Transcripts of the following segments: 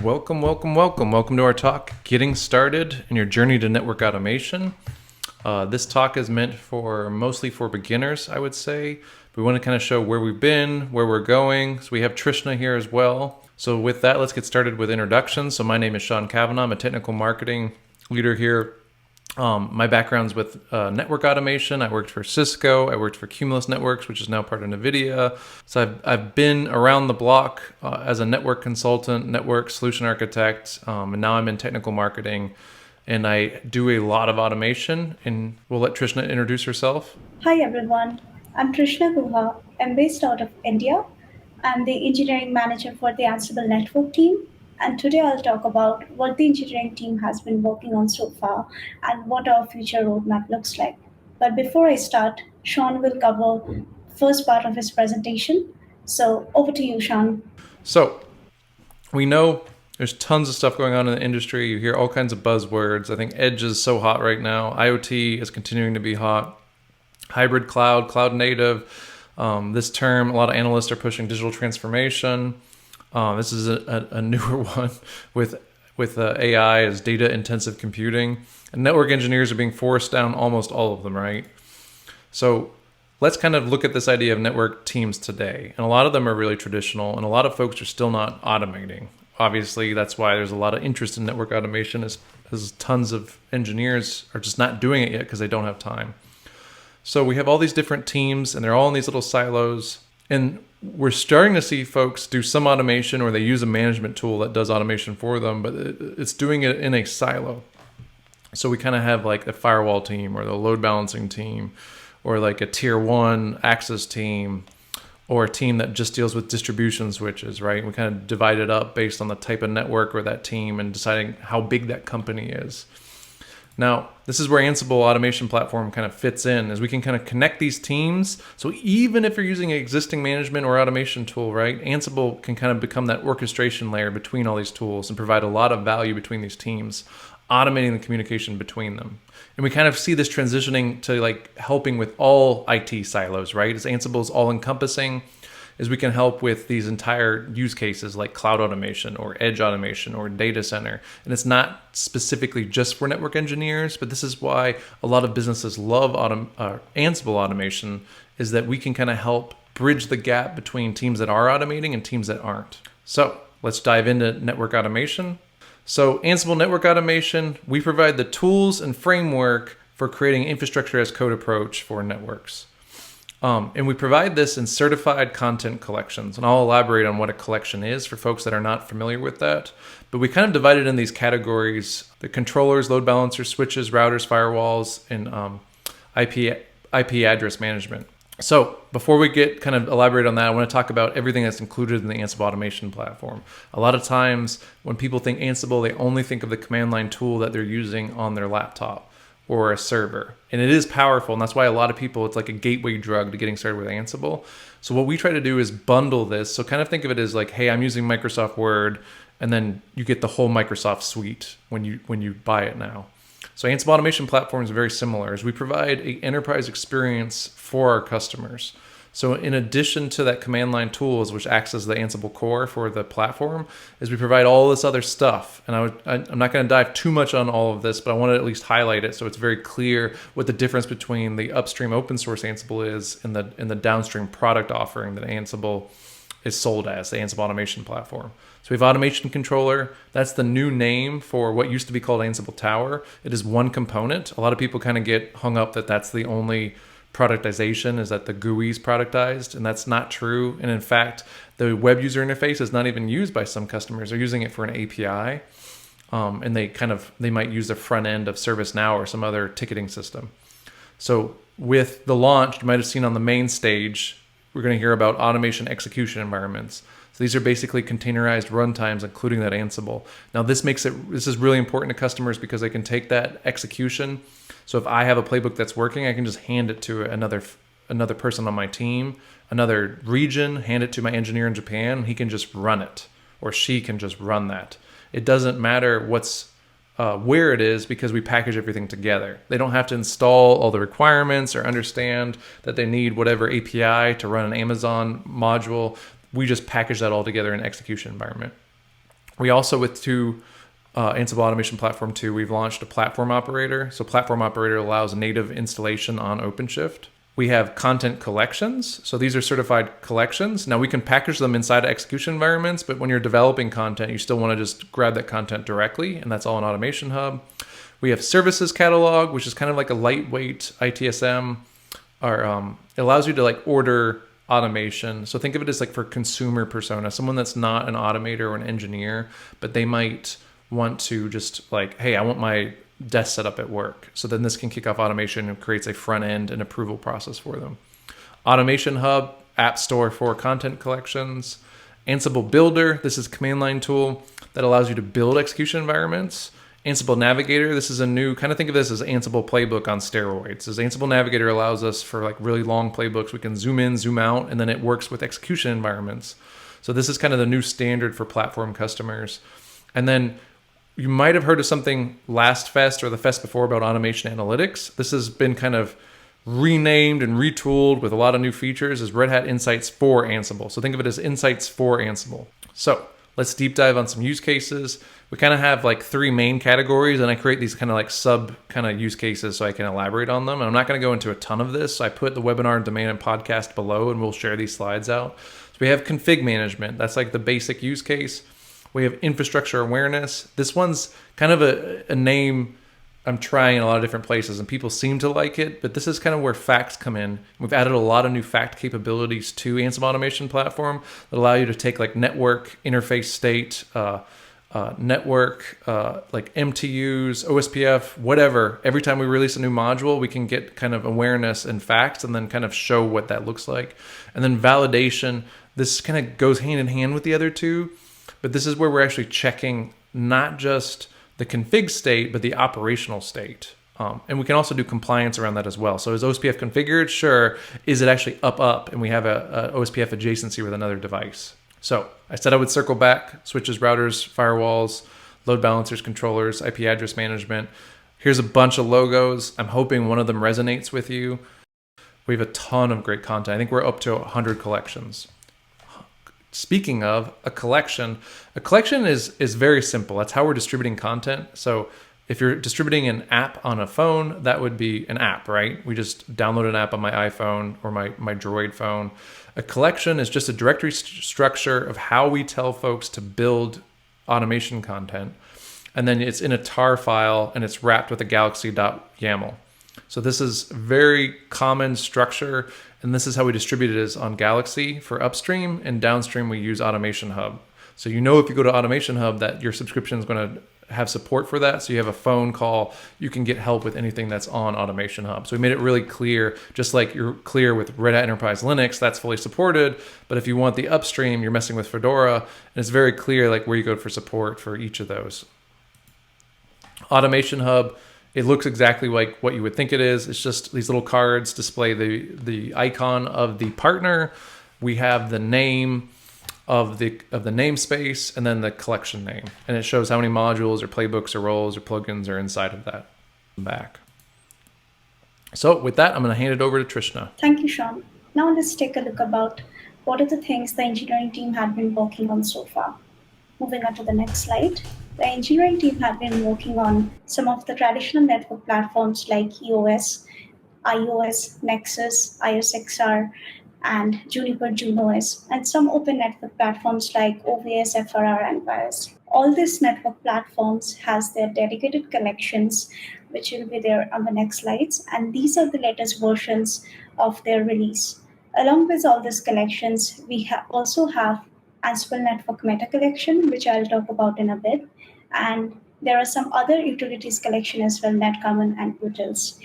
Welcome, welcome, welcome. Welcome to our talk, Getting Started in Your Journey to Network Automation. This talk is meant for mostly for beginners, I would say. We want to kind of show where we've been, where we're going. So we have Trishna here as well. So with that, let's get started with introductions. So my name is Sean Kavanaugh. I'm a technical marketing leader here. My background's with network automation. I worked for Cisco. I worked for Cumulus Networks, which is now part of NVIDIA. So I've been around the block as a network consultant, network solution architect, and now I'm in technical marketing. And I do a lot of automation. And we'll let Trishna introduce herself. Hi everyone, I'm Trishna Guha. I'm based out of India. I'm the engineering manager for the Ansible network team. And today I'll talk about what the engineering team has been working on so far and what our future roadmap looks like. But before I start, Sean will cover the first part of his presentation. So over to you, Sean. So we know there's tons of stuff going on in the industry. You hear all kinds of buzzwords. I think Edge is so hot right now. IoT is continuing to be hot. Hybrid cloud, cloud native. This term, a lot of analysts are pushing digital transformation. This is a newer one with AI is data intensive computing. And network engineers are being forced down almost all of them, right? So let's kind of look at this idea of network teams today. And a lot of them are really traditional, and a lot of folks are still not automating. Obviously, that's why there's a lot of interest in network automation, as tons of engineers are just not doing it yet because they don't have time. So we have all these different teams, and they're all in these little silos. And we're starting to see folks do some automation, or they use a management tool that does automation for them, but it's doing it in a silo. So we kind of have like a firewall team, or the load balancing team, or like a tier one access team, or a team that just deals with distribution switches, right? We kind of divide it up based on the type of network or that team and deciding how big that company is. Now, this is where Ansible Automation Platform kind of fits in, as we can kind of connect these teams. So even if you're using an existing management or automation tool, right, Ansible can kind of become that orchestration layer between all these tools and provide a lot of value between these teams, automating the communication between them. And we kind of see this transitioning to like helping with all IT silos, right? As Ansible is all encompassing, is we can help with these entire use cases like cloud automation or edge automation or data center. And it's not specifically just for network engineers, but this is why a lot of businesses love Ansible automation, is that we can kind of help bridge the gap between teams that are automating and teams that aren't. So let's dive into network automation. So Ansible Network Automation, we provide the tools and framework for creating infrastructure as code approach for networks. And we provide this in certified content collections. And I'll elaborate on what a collection is for folks that are not familiar with that. But we kind of divide it in these categories: the controllers, load balancers, switches, routers, firewalls, and IP address management. So before we get kind of elaborate on that, I want to talk about everything that's included in the Ansible Automation Platform. A lot of times when people think Ansible, they only think of the command line tool that they're using on their laptop or a server. And it is powerful, and that's why a lot of people, it's like a gateway drug to getting started with Ansible. So what we try to do is bundle this. So kind of think of it as like, hey, I'm using Microsoft Word, and then you get the whole Microsoft suite when you buy it now. So Ansible Automation Platform is very similar, as we provide an enterprise experience for our customers. So in addition to that command line tools, which acts as the Ansible core for the platform, is we provide all this other stuff. And I'm not going to dive too much on all of this, but I want to at least highlight it so it's very clear what the difference between the upstream open source Ansible is and the downstream product offering that Ansible is sold as, the Ansible Automation Platform. So we have Automation Controller. That's the new name for what used to be called Ansible Tower. It is one component. A lot of people kind of get hung up that that's the only productization, is that the GUI is productized, and that's not true. And in fact, the web user interface is not even used by some customers. They're using it for an API, and they might use the front end of ServiceNow or some other ticketing system. So with the launch, you might have seen on the main stage, we're going to hear about automation execution environments. So these are basically containerized runtimes, including that Ansible. Now this is really important to customers because they can take that execution. So if I have a playbook that's working, I can just hand it to another person on my team, another region, hand it to my engineer in Japan, and he can just run it, or she can just run that. It doesn't matter where it is, because we package everything together. They don't have to install all the requirements or understand that they need whatever API to run an Amazon module. We just package that all together in an execution environment. We also, with Ansible Automation Platform 2, we've launched a platform operator. So platform operator allows native installation on OpenShift. We have content collections. So these are certified collections. Now we can package them inside execution environments, but when you're developing content, you still want to just grab that content directly, and that's all in Automation Hub. We have services catalog, which is kind of like a lightweight ITSM, or it allows you to like order automation. So think of it as like for consumer persona, someone that's not an automator or an engineer, but they might want to just like, hey, I want my desk set up at work. So then this can kick off automation and creates a front end and approval process for them. Automation Hub, App Store for content collections. Ansible Builder, this is a command line tool that allows you to build execution environments. Ansible Navigator, this is a new, kind of think of this as Ansible Playbook on steroids. As Ansible Navigator allows us for like really long playbooks, we can zoom in, zoom out, and then it works with execution environments. So this is kind of the new standard for platform customers. And then you might have heard of something last fest or the fest before about automation analytics. This has been kind of renamed and retooled with a lot of new features as Red Hat Insights for Ansible. So think of it as Insights for Ansible. So let's deep dive on some use cases. We kind of have like three main categories, and I create these kind of like sub kind of use cases so I can elaborate on them. And I'm not going to go into a ton of this. So I put the webinar domain and podcast below, and we'll share these slides out. So we have config management. That's like the basic use case. We have infrastructure awareness. This one's kind of a name I'm trying in a lot of different places, and people seem to like it, but this is kind of where facts come in. We've added a lot of new fact capabilities to Ansible Automation Platform that allow you to take like network interface state, network, like MTUs, OSPF, whatever. Every time we release a new module, we can get kind of awareness and facts and then kind of show what that looks like. And then validation, this kind of goes hand in hand with the other two, but this is where we're actually checking not just the config state, but the operational state. And we can also do compliance around that as well. So is OSPF configured? Sure. Is it actually up? And we have a OSPF adjacency with another device. So I said I would circle back: switches, routers, firewalls, load balancers, controllers, IP address management. Here's a bunch of logos. I'm hoping one of them resonates with you. We have a ton of great content. I think we're up to 100 collections. Speaking of a collection is very simple. That's how we're distributing content. So if you're distributing an app on a phone, that would be an app, right? We just download an app on my iPhone or my Droid phone. A collection is just a directory structure of how we tell folks to build automation content. And then it's in a tar file and it's wrapped with a galaxy.yaml. So this is very common structure, and this is how we distribute it is on Galaxy for upstream, and downstream we use Automation Hub. So you know if you go to Automation Hub that your subscription is going to have support for that. So you have a phone call, you can get help with anything that's on Automation Hub. So we made it really clear, just like you're clear with Red Hat Enterprise Linux, that's fully supported. But if you want the upstream, you're messing with Fedora, and it's very clear like where you go for support for each of those. Automation Hub, it looks exactly like what you would think it is. It's just these little cards display the icon of the partner. We have the name of the namespace and then the collection name. And it shows how many modules or playbooks or roles or plugins are inside of that back. So with that, I'm going to hand it over to Trishna. Thank you, Sean. Now let's take a look about what are the things the engineering team had been working on so far. Moving on to the next slide. The engineering team had been working on some of the traditional network platforms like EOS, iOS, Nexus, IOSXR, and Juniper JuneOS, and some open network platforms like OVS, FRR, and BIOS. All these network platforms has their dedicated collections, which will be there on the next slides, and these are the latest versions of their release. Along with all these collections, we also have Ansible Network Meta Collection, which I'll talk about in a bit. And there are some other utilities collection as well, Netcommon and Utils.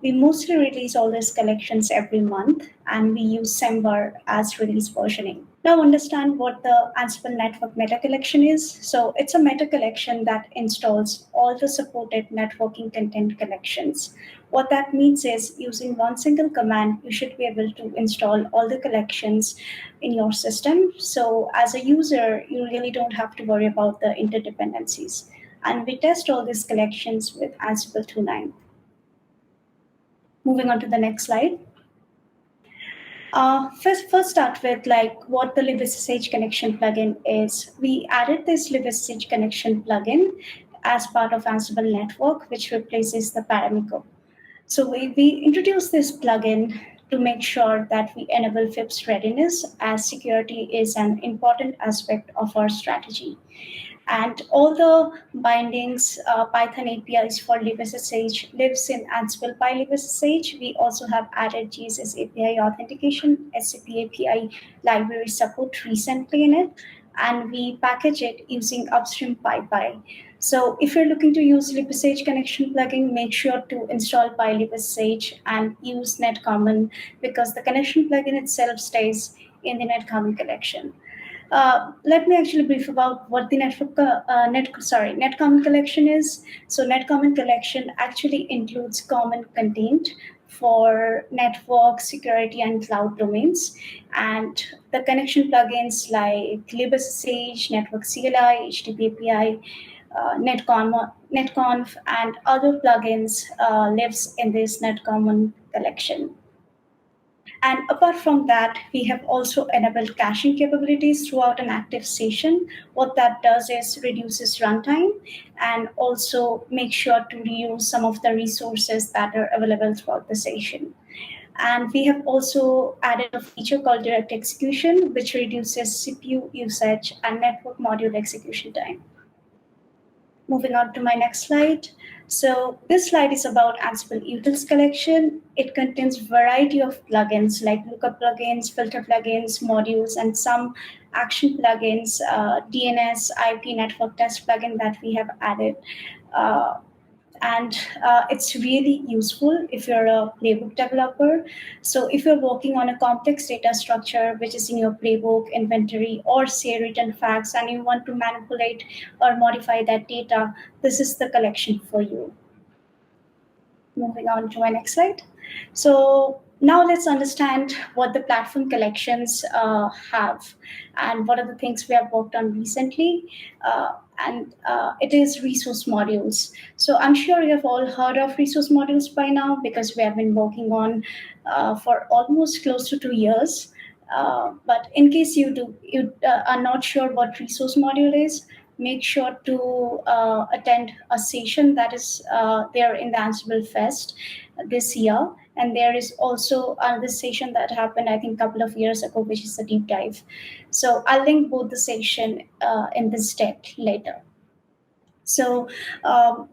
We mostly release all these collections every month, and we use Semver as release versioning. Now understand what the Ansible Network Meta Collection is. So it's a meta collection that installs all the supported networking content collections. What that means is using one single command, you should be able to install all the collections in your system. So as a user, you really don't have to worry about the interdependencies. And we test all these collections with Ansible 2.9. Moving on to the next slide. First start with like what the Ssh Connection Plugin is. We added this Ssh Connection Plugin as part of Ansible Network, which replaces the Paramiko. So we introduced this plugin to make sure that we enable FIPS readiness, as security is an important aspect of our strategy. And all the bindings, Python APIs for libSSH lives in Ansible libSSH. We also have added Jesus API authentication, SCP API library support recently in it, and we package it using upstream PyPy. So if you're looking to use libSSH connection plugin, make sure to install PyLibSSH and use netcommon, because the connection plugin itself stays in the netcommon collection. Let me actually brief about what the netcommon collection is. So netcommon collection actually includes common content for network, security, and cloud domains. And the connection plugins like libSSH, Network CLI, HTTP API, netconf, and other plugins lives in this netcommon collection. And apart from that, we have also enabled caching capabilities throughout an active session. What that does is reduces runtime and also make sure to reuse some of the resources that are available throughout the session. And we have also added a feature called direct execution, which reduces CPU usage and network module execution time. Moving on to my next slide. So this slide is about Ansible Utils collection. It contains variety of plugins like lookup plugins, filter plugins, modules, and some action plugins, DNS, IP network test plugin that we have added. Uh, and it's really useful if you're a playbook developer. So if you're working on a complex data structure which is in your playbook, inventory, or say written facts, and you want to manipulate or modify that data, this is the collection for you. Moving on to my next slide. So now let's understand what the platform collections have and what are the things we have worked on recently. And it is resource modules. So I'm sure you have all heard of resource modules by now, because we have been working on for almost close to 2 years. But in case you are not sure what resource module is, make sure to attend a session that is there in the Ansible Fest this year. And there is also another session that happened, I think, a couple of years ago, which is a deep dive. So I'll link both the session in this deck later. So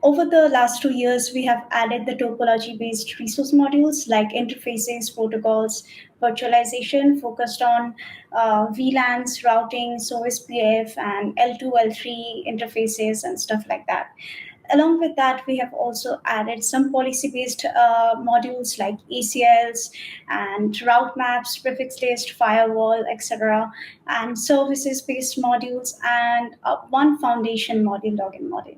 over the last 2 years, we have added the topology-based resource modules like interfaces, protocols, virtualization focused on VLANs, routing, SOSPF, and L2, L3 interfaces and stuff like that. Along with that, we have also added some policy-based modules like ACLs and route maps, prefix list, firewall, etc., and services-based modules, and one foundation module, login module.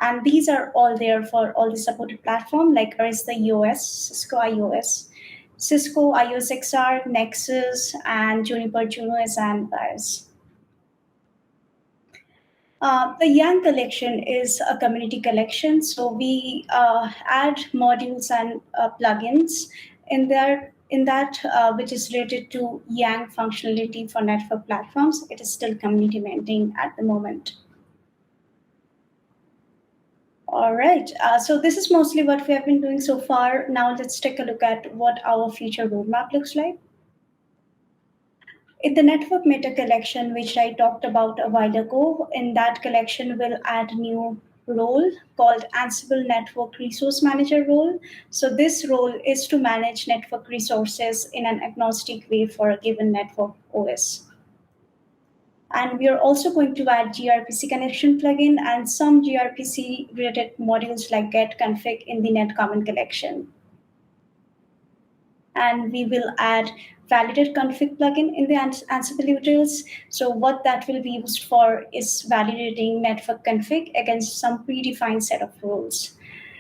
And these are all there for all the supported platform, like Arista EOS, Cisco iOS, Cisco iOS XR, Nexus, and Juniper Junos and BIOS. The Yang collection is a community collection, so we add modules and plugins in there. In that, which is related to Yang functionality for network platforms. It is still community maintained at the moment. All right, so this is mostly what we have been doing so far. Now let's take a look at what our future roadmap looks like. In the network meta collection, which I talked about a while ago, in that collection we'll add a new role called Ansible Network Resource Manager role. So this role is to manage network resources in an agnostic way for a given network OS. And we are also going to add gRPC connection plugin and some gRPC related modules like get config in the netcommon collection. And we will add validate config plugin in the Ansible utils. So what that will be used for is validating network config against some predefined set of rules.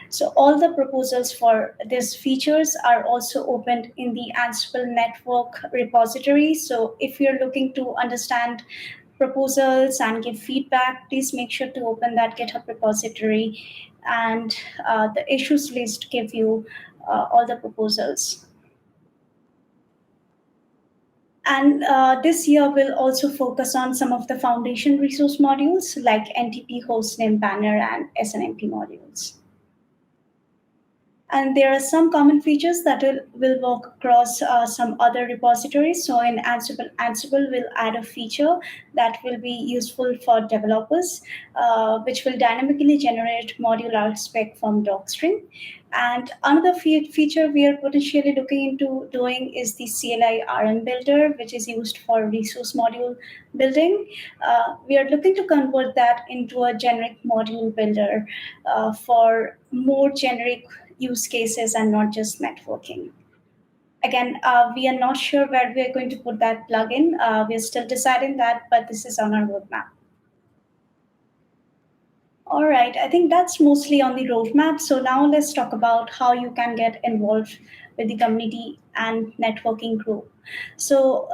So all the proposals for these features are also opened in the Ansible network repository. So if you're looking to understand proposals and give feedback, please make sure to open that GitHub repository, and the issues list give you all the proposals. And this year we'll also focus on some of the foundation resource modules like NTP, hostname, banner, and SNMP modules. And there are some common features that will work across some other repositories. So in Ansible will add a feature that will be useful for developers, which will dynamically generate modular spec from docstring. And another feature we are potentially looking into doing is the CLI RM builder, which is used for resource module building. We are looking to convert that into a generic module builder for more generic use cases and not just networking. Again, we are not sure where we are going to put that plugin. We are still deciding that, but this is on our roadmap. All right, I think that's mostly on the roadmap. So now let's talk about how you can get involved with the community and networking group. So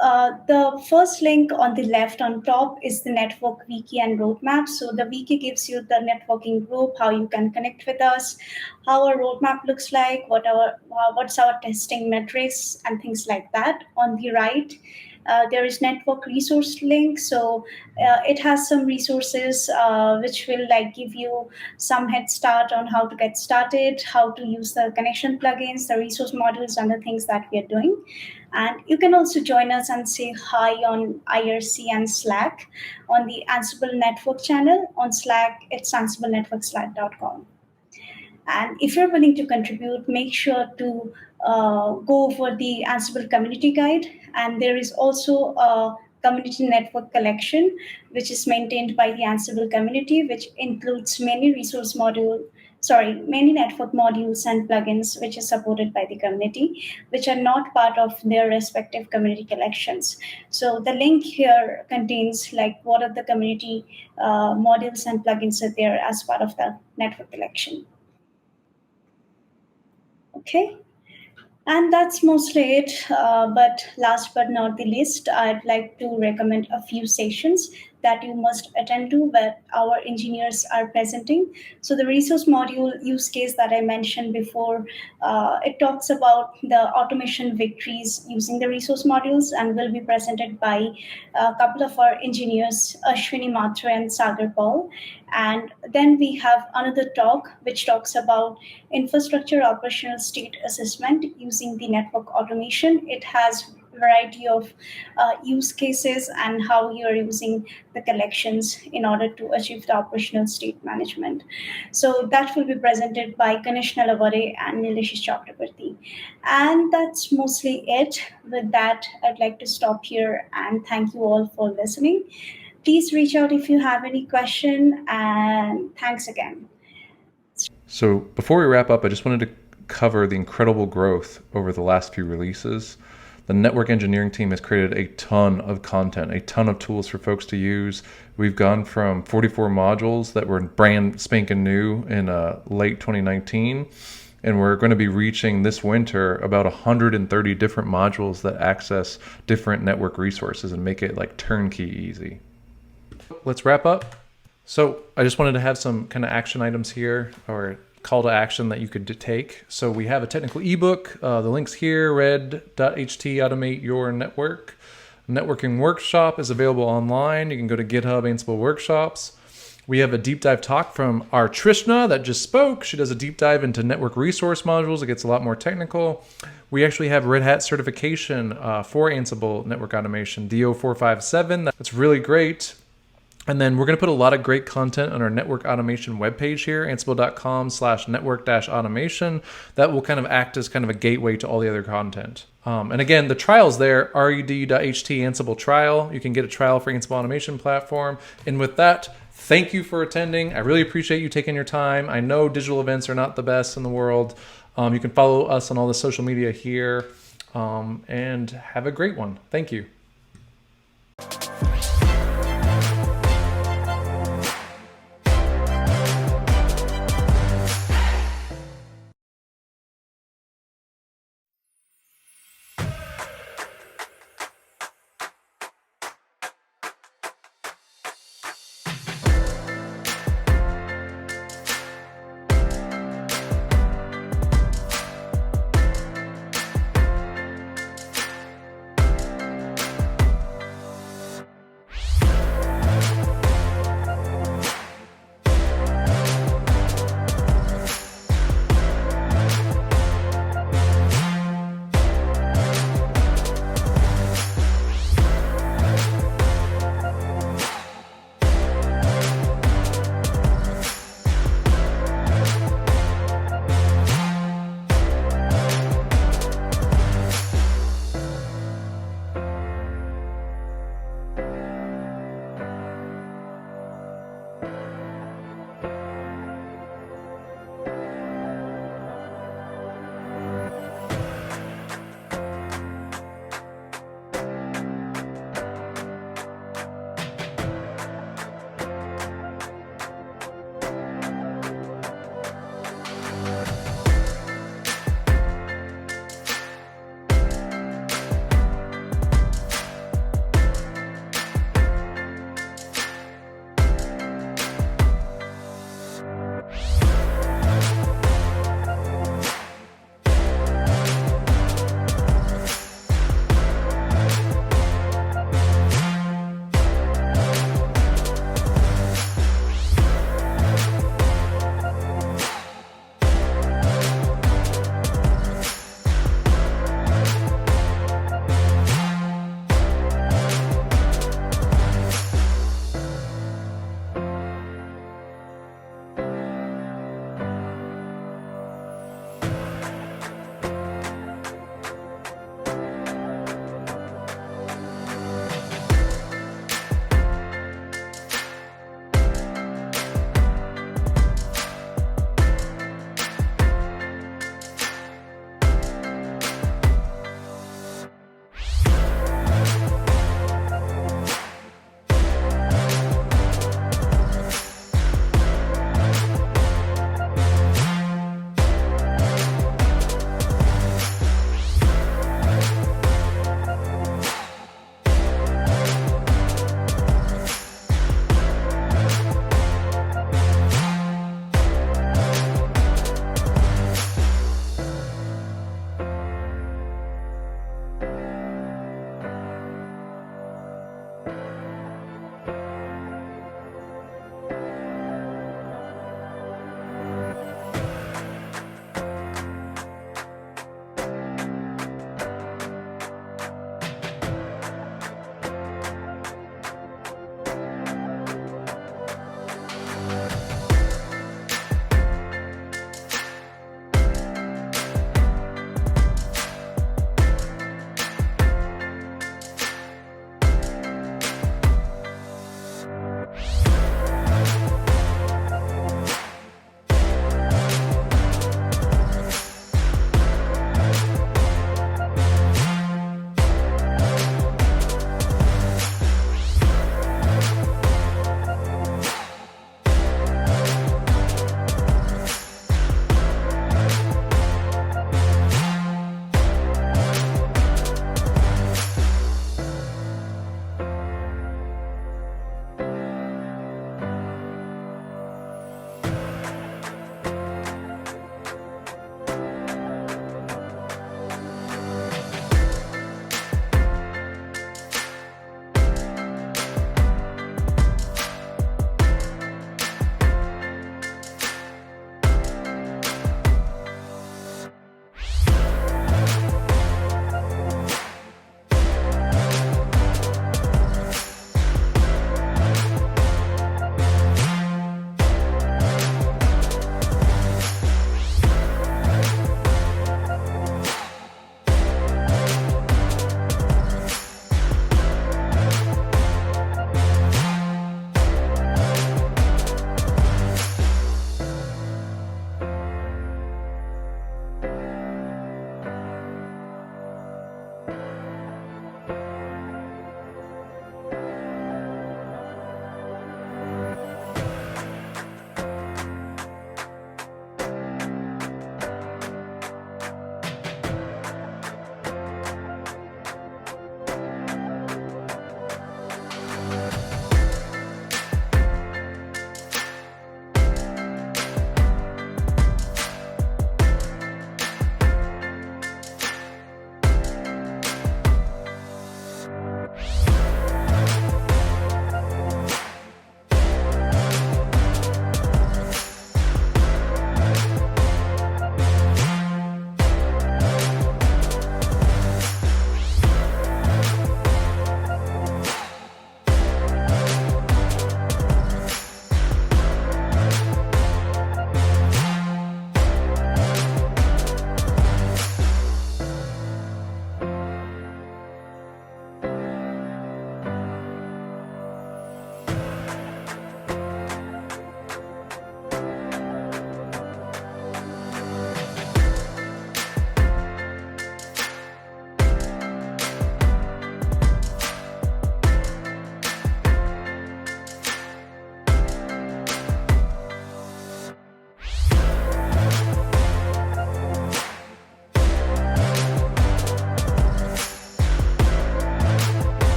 the first link on the left on top is the network wiki and roadmap. So the wiki gives you the networking group, how you can connect with us, how our roadmap looks like, what's our testing metrics, and things like that. On the right, there is network resource link. So it has some resources which will like give you some head start on how to get started, how to use the connection plugins, the resource modules, and the things that we are doing. And you can also join us and say hi on IRC and Slack on the Ansible Network channel. On Slack, it's ansible.networkslack.com. And if you're willing to contribute, make sure to go over the Ansible community guide. And there is also a community network collection, which is maintained by the Ansible community, which includes many many network modules and plugins, which is supported by the community, which are not part of their respective community collections. So the link here contains like what are the community modules and plugins are there as part of the network collection. Okay, and that's mostly it. But last but not the least, I'd like to recommend a few sessions that you must attend to where our engineers are presenting. So the resource module use case that I mentioned before, it talks about the automation victories using the resource modules and will be presented by a couple of our engineers, Ashwini Matra and Sagar Paul. And then we have another talk which talks about infrastructure operational state assessment using the network automation. It has variety of use cases and how you're using the collections in order to achieve the operational state management. So that will be presented by Ganesh Nalavare and Nilesh Chakrabarti. And that's mostly it. With that, I'd like to stop here and thank you all for listening. Please reach out if you have any question, and thanks again. So before we wrap up, I just wanted to cover the incredible growth over the last few releases. The network engineering team has created a ton of content, a ton of tools for folks to use. We've gone from 44 modules that were brand spanking new in late 2019, and we're going to be reaching this winter about 130 different modules that access different network resources and make it like turnkey easy. Let's wrap up. So I just wanted to have some kind of action items here, or call to action that you could take. So we have a technical ebook. The link's here, red.ht, automate your network. Networking workshop is available online. You can go to GitHub, Ansible Workshops. We have a deep dive talk from our Trishna that just spoke. She does a deep dive into network resource modules. It gets a lot more technical. We actually have Red Hat certification for Ansible Network Automation, DO457. That's really great. And then we're going to put a lot of great content on our network automation webpage here, ansible.com/network-automation. That will kind of act as kind of a gateway to all the other content. And again, the trial's there, red.ht Ansible trial. You can get a trial for Ansible Automation Platform. And with that, thank you for attending. I really appreciate you taking your time. I know digital events are not the best in the world. You can follow us on all the social media here. And have a great one. Thank you.